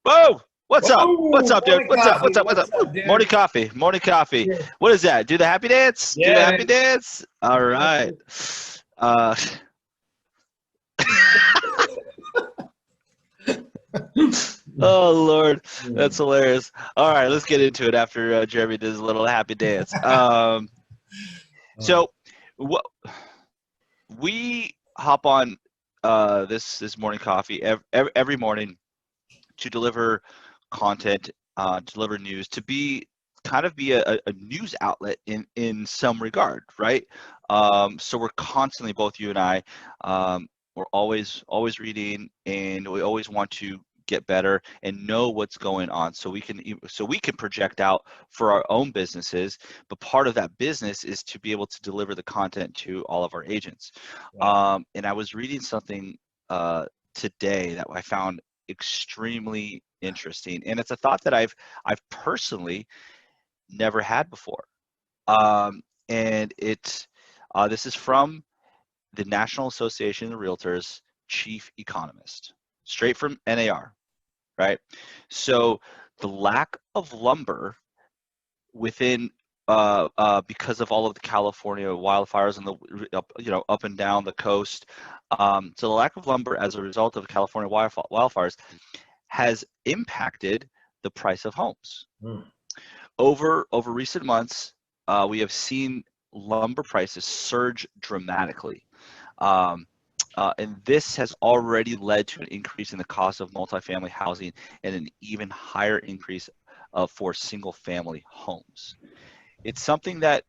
Whoa! What's up? What's Whoa, up, dude? morning What's up? What's coffee. up? What's up? What's up, dude? Morning coffee. Morning coffee. Yeah, What is that? Do the happy dance? Do the yeah, happy man. dance? All right. Uh, oh Lord, that's hilarious. All right, let's get into it after Jeremy does a little happy dance. Oh, So, what we hop on this morning coffee every morning to deliver content, deliver news, to be kind of be a news outlet in some regard, right? So we're constantly, both you and I, we're always reading, and we always want to get better and know what's going on, so we can project out for our own businesses. But part of that business is to be able to deliver the content to all of our agents. right. And I was reading something today that I found extremely interesting, and it's a thought that I've personally never had before. And this is from the National Association of Realtors chief economist, straight from NAR, right? So the lack of lumber within because of all of the California wildfires and the up and down the coast. So the lack of lumber as a result of California wildfires has impacted the price of homes. Mm, Over recent months, we have seen lumber prices surge dramatically. Um, and this has already led to an increase in the cost of multifamily housing and an even higher increase for single family homes. It's something that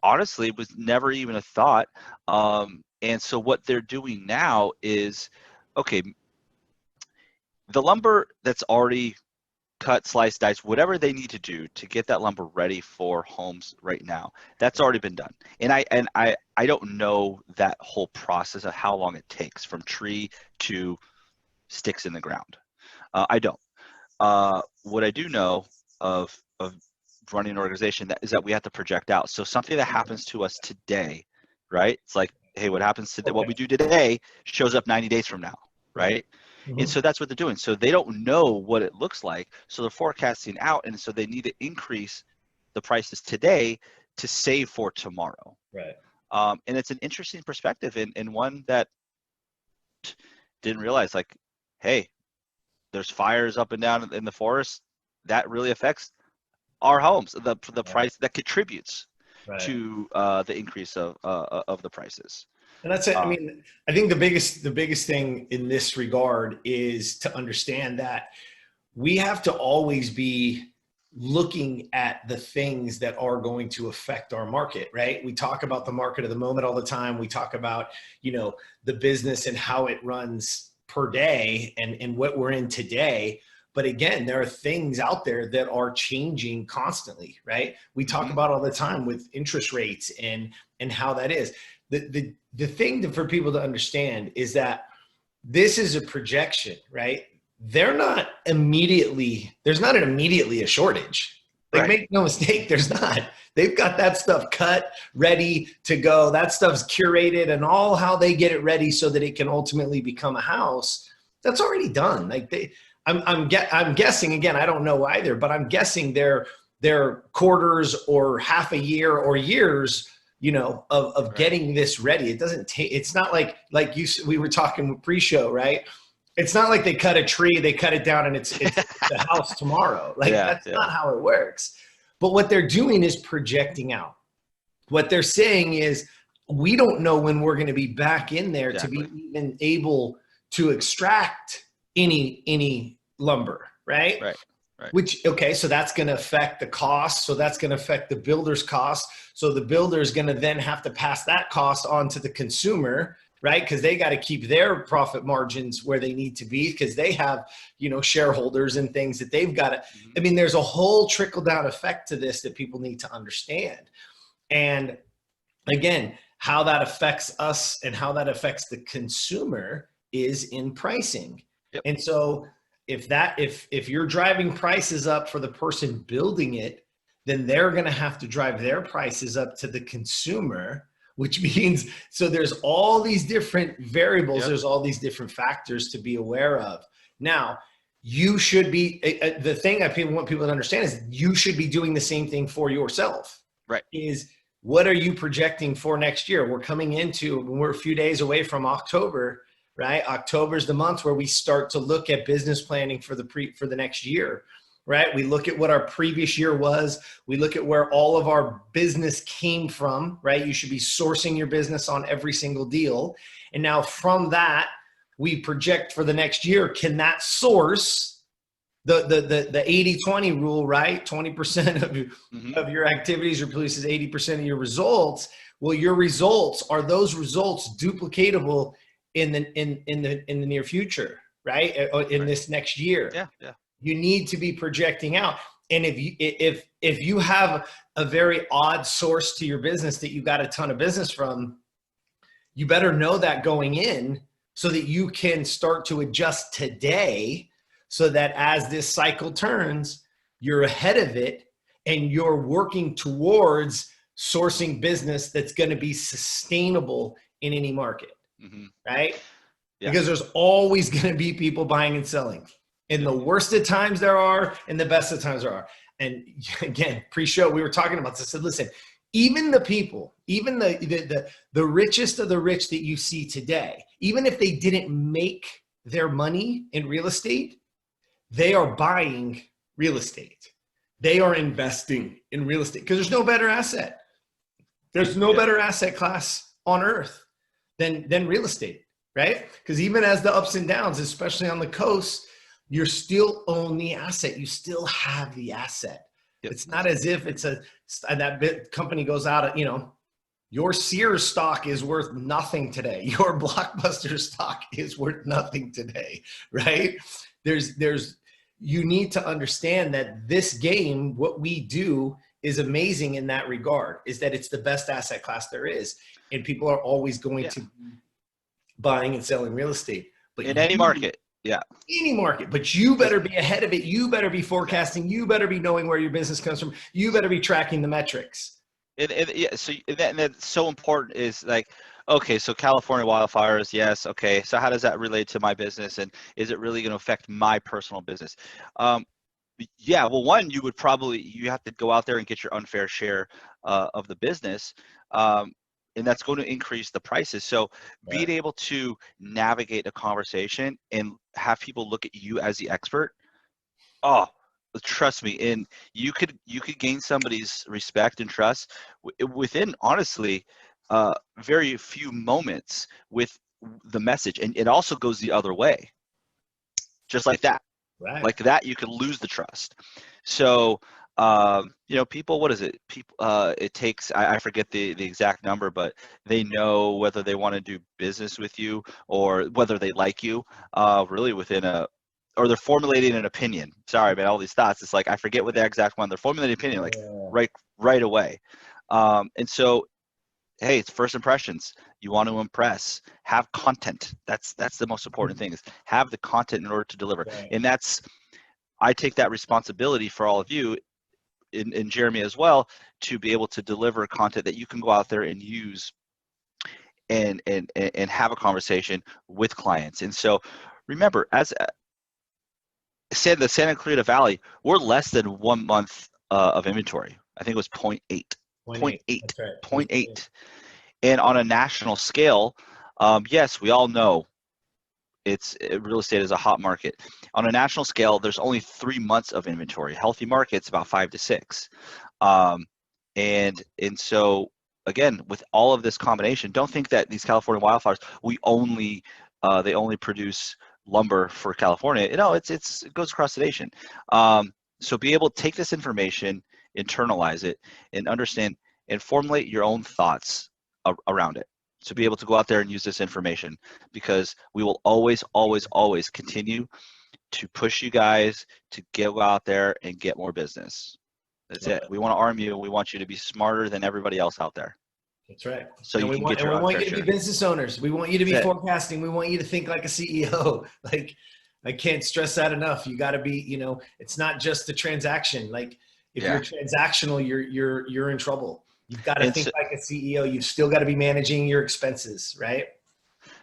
honestly was never even a thought. And so what they're doing now is, okay, the lumber that's already cut, slice, dice, whatever they need to do to get that lumber ready for homes right now, that's already been done. And I don't know that whole process of how long it takes from tree to sticks in the ground. I don't. What I do know of running an organization is that we have to project out. So something that happens to us today, right? It's like, hey, what happens today? What okay. we do today shows up 90 days from now, Right. right? And Hmm. so that's what they're doing. So they don't know what it looks like. So they're forecasting out, and so they need to increase the prices today to save for tomorrow. Right. And it's an interesting perspective, and one that didn't realize, like, hey, there's fires up and down in the forest. That really affects our homes. The Right. price that contributes Right. to the increase of the prices. And that's it. I Um, mean, I think the biggest thing in this regard is to understand that we have to always be looking at the things that are going to affect our market, right? We talk about the market of the moment all the time. We talk about, the business and how it runs per day and what we're in today. But again, there are things out there that are changing constantly, right? We talk mhm. about all the time with interest rates and how that is. The thing for people to understand is that this is a projection, right? There's not an immediately a shortage. Like, Right. make no mistake, there's not. They've got that stuff cut, ready to go. That stuff's curated, and all how they get it ready so that it can ultimately become a house. That's already done. Like I'm guessing, again, I don't know either, but I'm guessing they're quarters or half a year or years, of Right. getting this ready. It doesn't take. It's not like we were talking pre-show, right? It's not like they cut a tree, they cut it down, and it's the house tomorrow. Like, Yeah. that's Yeah. not how it works. But what they're doing is projecting out. What they're saying is, we don't know when we're going to be back in there to Exactly. be even able to extract any lumber, right? Right. Right. Which, okay, so that's going to affect the cost. So that's going to affect the builder's cost. So the builder is going to then have to pass that cost on to the consumer, right? Because they got to keep their profit margins where they need to be, because they have, shareholders and things that they've got to. Mhm. I mean, there's a whole trickle down effect to this that people need to understand. And again, how that affects us and how that affects the consumer is in pricing. Yep. And so if you're driving prices up for the person building it, then they're going to have to drive their prices up to the consumer, which means, so there's all these different variables, Yep. there's all these different factors to be aware of. Now, you should be, the thing I want people to understand is you should be doing the same thing for yourself. Right. Is what are you projecting for next year? We're a few days away from October, right? October is the month where we start to look at business planning for the next year, right? We look at what our previous year was. We look at where all of our business came from, right? You should be sourcing your business on every single deal. And now from that, we project for the next year. Can that source the 80-20 rule, right? 20% of your activities produces 80% of your results. Well, your results, are those results duplicatable in the near future, right? In this next year. Yeah. You need to be projecting out. And if you have a very odd source to your business that you got a ton of business from, you better know that going in, so that you can start to adjust today, so that as this cycle turns, you're ahead of it and you're working towards sourcing business that's going to be sustainable in any market, right? Yeah. Because there's always going to be people buying and selling. In the worst of times there are, and the best of times there are. And again, pre-show, we were talking about this. I said, listen, even the people, even the richest of the rich that you see today, even if they didn't make their money in real estate, they are buying real estate. They are investing in real estate because there's no better asset. There's no better asset class on earth than real estate, right? Because even as the ups and downs, especially on the coast, you're still own the asset. You still have the asset. Yep. It's not as if that company goes out of, your Sears stock is worth nothing today. Your Blockbuster stock is worth nothing today, right? You need to understand that this game, what we do is amazing in that regard, is that it's the best asset class there is. And people are always going to be buying and selling real estate. But in any market. Yeah. Any market, but you better be ahead of it. You better be forecasting. You better be knowing where your business comes from. You better be tracking the metrics. So that's so important is like, okay, so California wildfires, yes. Okay, so how does that relate to my business, and is it really going to affect my personal business? Yeah, well, one, you have to go out there and get your unfair share of the business. And that's going to increase the prices. So being able to navigate a conversation and have people look at you as the expert, trust me, and you could gain somebody's respect and trust within, honestly, very few moments with the message. And it also goes the other way, just like that. Right. Like that, you could lose the trust. So people, what is it? People, it takes, I forget the exact number, but they know whether they want to do business with you or whether they like you, really or they're formulating an opinion. Sorry, man, all these thoughts. It's like, I forget what the exact one. They're formulating an opinion, like right away. And so, hey, it's first impressions. You want to impress. Have content. That's the most important thing, is have the content in order to deliver. Right. And I take that responsibility for all of you, and Jeremy as well, to be able to deliver content that you can go out there and use and have a conversation with clients. And so remember, as the Santa Clarita Valley, we're less than 1 month of inventory. I think it was 0.8. 0.8. And on a national scale, yes, we all know real estate is a hot market. On a national scale, there's only 3 months of inventory. Healthy markets, about 5 to 6. And so again, with all of this combination, don't think that these California wildfires, they only produce lumber for California. It goes across the nation. So be able to take this information, internalize it, and understand and formulate your own thoughts around it. To be able to go out there and use this information, because we will always, always, always continue to push you guys to go out there and get more business. That's it. We want to arm you. We want you to be smarter than everybody else out there. That's right. So we want you to be business owners. We want you to be forecasting. We want you to think like a CEO. Like, I can't stress that enough. You got to be, it's not just a transaction. Like, if you're transactional, you're in trouble. You've got to think like a CEO. You've still got to be managing your expenses, right?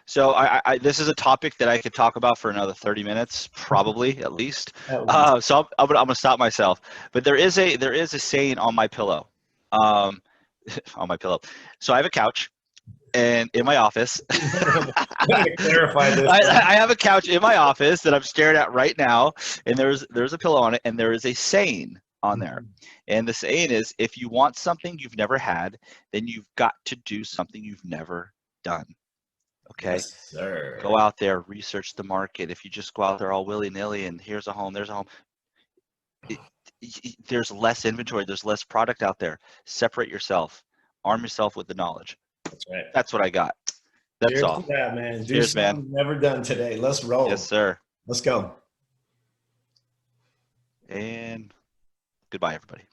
So this is a topic that I could talk about for another 30 minutes, probably at least. At least. So I'm gonna stop myself. But there is a saying on my pillow, on my pillow. So I have a couch, and in my office, Let me clarify this. I have a couch in my office that I'm staring at right now, and there's a pillow on it, and there is a saying on there. And the saying is, if you want something you've never had, then you've got to do something you've never done. Okay? Yes, sir. Go out there, research the market. If you just go out there all willy-nilly and here's a home, there's a home, there's less inventory, there's less product out there. Separate yourself. Arm yourself with the knowledge. That's right. That's what I got. That's Cheers all. to that, man. Do Cheers, something man. never done today. Let's roll. Yes, sir. Let's go. And goodbye, everybody.